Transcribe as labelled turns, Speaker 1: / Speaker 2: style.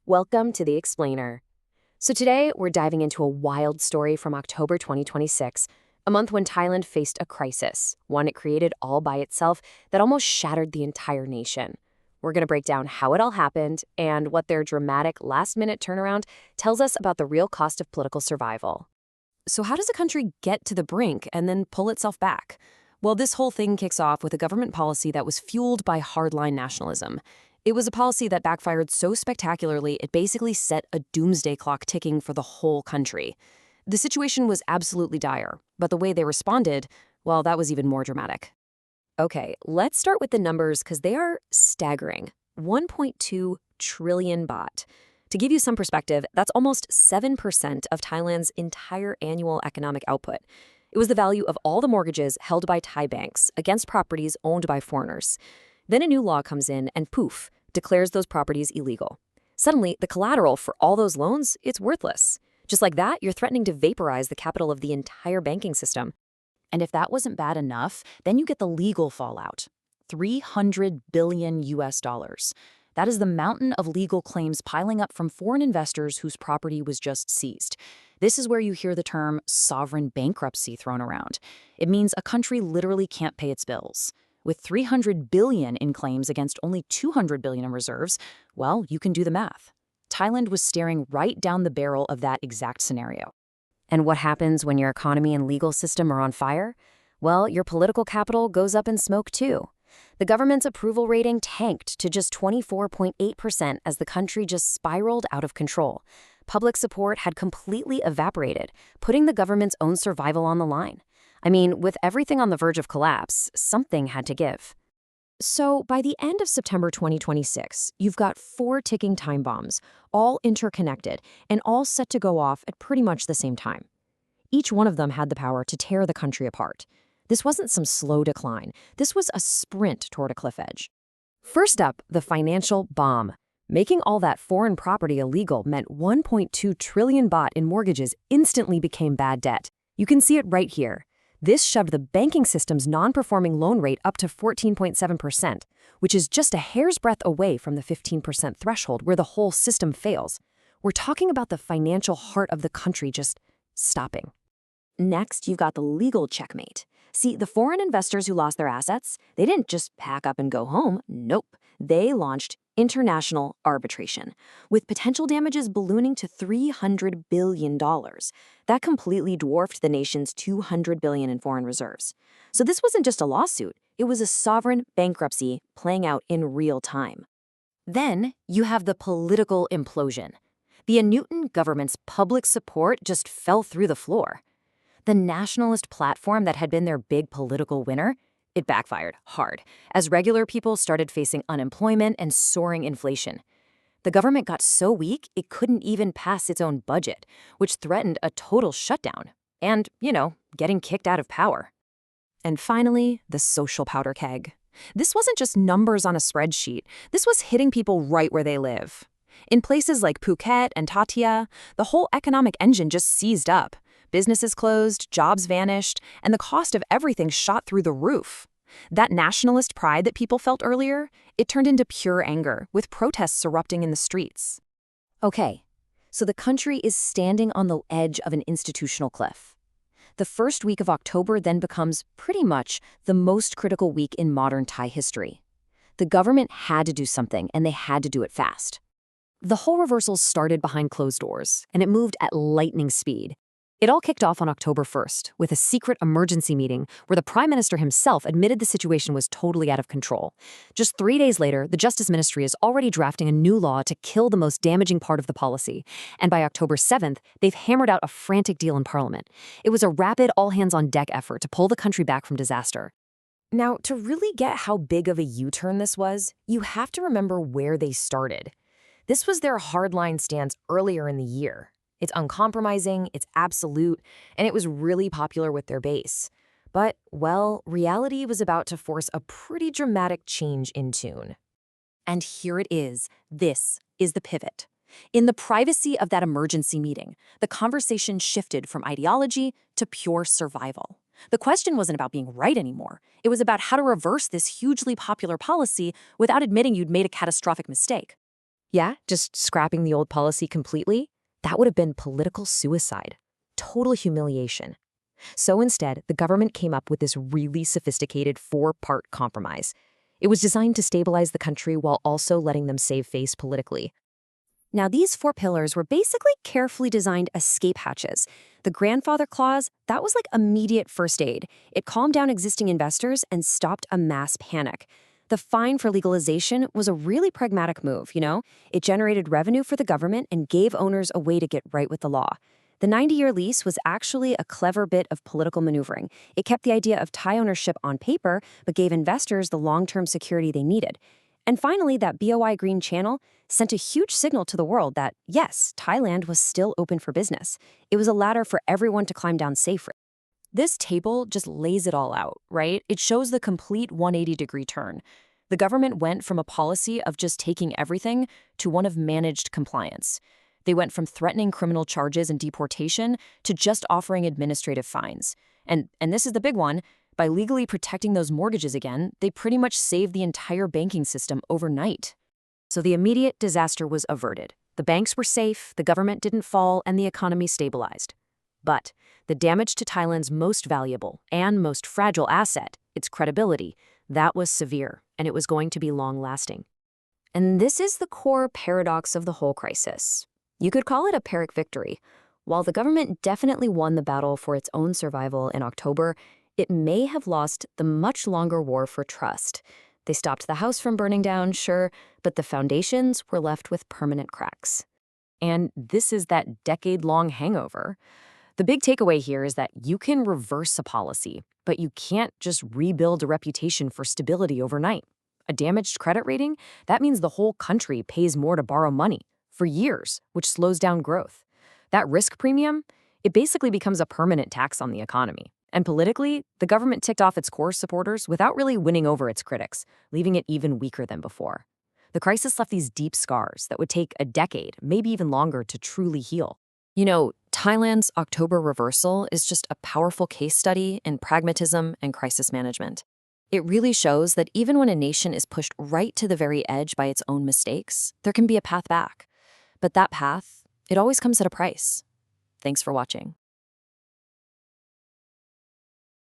Speaker 1: Welcome to The Explainer. So today we're diving into a wild story from October 2026, a month when Thailand faced a crisis, one it created all by itself that almost shattered the entire nation. We're going to break down how it all happened and what their dramatic last-minute turnaround tells us about the real cost of political survival. So how does a country get to the brink and then pull itself back? Well, this whole thing kicks off with a government policy that was fueled by hardline nationalism. It was a policy that backfired so spectacularly it basically set a doomsday clock ticking for the whole country. The situation was absolutely dire, but the way they responded, well, that was even more dramatic. Okay, let's start with the numbers because they are staggering. 1.2 trillion baht. To give you some perspective, that's almost 7% of Thailand's entire annual economic output. It was the value of all the mortgages held by Thai banks against properties owned by foreigners. Then a new law comes in and poof, declares those properties illegal. Suddenly, the collateral for all those loans, it's worthless. Just like that, you're threatening to vaporize the capital of the entire banking system.
Speaker 2: And if that wasn't bad enough, then you get the legal fallout. 300 billion US dollars. That is the mountain of legal claims piling up from foreign investors whose property was just seized. This is where you hear the term sovereign bankruptcy thrown around. It means a country literally can't pay its bills. With 300 billion in claims against only 200 billion in reserves, well, you can do the math. Thailand was staring right down the barrel of that exact scenario.
Speaker 1: And what happens when your economy and legal system are on fire? Well, your political capital goes up in smoke too. The government's approval rating tanked to just 24.8% as the country just spiraled out of control. Public support had completely evaporated, putting the government's own survival on the line. I mean, with everything on the verge of collapse, something had to give. So by the end of September 2026, you've got 4 ticking time bombs, all interconnected and all set to go off at pretty much the same time. Each one of them had the power to tear the country apart. This wasn't some slow decline. This was a sprint toward a cliff edge. First up, the financial bomb. Making all that foreign property illegal meant 1.2 trillion baht in mortgages instantly became bad debt. You can see it right here. This shoved the banking system's non-performing loan rate up to 14.7%, which is just a hair's breadth away from the 15% threshold where the whole system fails. We're talking about the financial heart of the country just stopping. Next, you've got the legal checkmate. See, the foreign investors who lost their assets, they didn't just pack up and go home. Nope. They launched international arbitration, with potential damages ballooning to $300 billion. That completely dwarfed the nation's $200 billion in foreign reserves. So this wasn't just a lawsuit, it was a sovereign bankruptcy playing out in real time. Then you have the political implosion. The Newton government's public support just fell through the floor. The nationalist platform that had been their big political winner, it backfired hard, as regular people started facing unemployment and soaring inflation. The government got so weak it couldn't even pass its own budget, which threatened a total shutdown and, getting kicked out of power. And finally, the social powder keg. This wasn't just numbers on a spreadsheet. This was hitting people right where they live. In places like Phuket and Pattaya, the whole economic engine just seized up. Businesses closed, jobs vanished, and the cost of everything shot through the roof. That nationalist pride that people felt earlier, it turned into pure anger, with protests erupting in the streets. Okay, so the country is standing on the edge of an institutional cliff. The first week of October then becomes pretty much the most critical week in modern Thai history. The government had to do something, and they had to do it fast. The whole reversal started behind closed doors, and it moved at lightning speed. It all kicked off on October 1st with a secret emergency meeting where the Prime Minister himself admitted the situation was totally out of control. Just 3 days later, the Justice Ministry is already drafting a new law to kill the most damaging part of the policy. And by October 7th, they've hammered out a frantic deal in Parliament. It was a rapid, all-hands-on-deck effort to pull the country back from disaster. Now, to really get how big of a U-turn this was, you have to remember where they started. This was their hardline stance earlier in the year. It's uncompromising, it's absolute, and it was really popular with their base. But, well, reality was about to force a pretty dramatic change in tune. And here it is. This is the pivot. In the privacy of that emergency meeting, the conversation shifted from ideology to pure survival. The question wasn't about being right anymore. It was about how to reverse this hugely popular policy without admitting you'd made a catastrophic mistake.
Speaker 2: Yeah, just scrapping the old policy completely? That would have been political suicide. Total humiliation. So instead, the government came up with this really sophisticated four-part compromise. It was designed to stabilize the country while also letting them save face politically.
Speaker 1: Now, these four pillars were basically carefully designed escape hatches. The grandfather clause, that was like immediate first aid. It calmed down existing investors and stopped a mass panic. The fine for legalization was a really pragmatic move, you know? It generated revenue for the government and gave owners a way to get right with the law. The 90-year lease was actually a clever bit of political maneuvering. It kept the idea of Thai ownership on paper, but gave investors the long-term security they needed. And finally, that BOI Green Channel sent a huge signal to the world that, yes, Thailand was still open for business. It was a ladder for everyone to climb down safely.
Speaker 2: This table just lays it all out, right? It shows the complete 180-degree turn. The government went from a policy of just taking everything to one of managed compliance. They went from threatening criminal charges and deportation to just offering administrative fines. And this is the big one. By legally protecting those mortgages again, they pretty much saved the entire banking system overnight. So the immediate disaster was averted. The banks were safe, the government didn't fall, and the economy stabilized. But the damage to Thailand's most valuable and most fragile asset, its credibility, that was severe, and it was going to be long-lasting.
Speaker 1: And this is the core paradox of the whole crisis. You could call it a Pyrrhic victory. While the government definitely won the battle for its own survival in October, it may have lost the much longer war for trust. They stopped the house from burning down, sure, but the foundations were left with permanent cracks.
Speaker 2: And this is that decade-long hangover. The big takeaway here is that you can reverse a policy, but you can't just rebuild a reputation for stability overnight. A damaged credit rating, that means the whole country pays more to borrow money for years, which slows down growth. That risk premium, it basically becomes a permanent tax on the economy. And politically, the government ticked off its core supporters without really winning over its critics, leaving it even weaker than before. The crisis left these deep scars that would take a decade, maybe even longer, to truly heal. You know, Thailand's October reversal is just a powerful case study in pragmatism and crisis management. It really shows that even when a nation is pushed right to the very edge by its own mistakes, there can be a path back. But that path, it always comes at a price. Thanks for watching.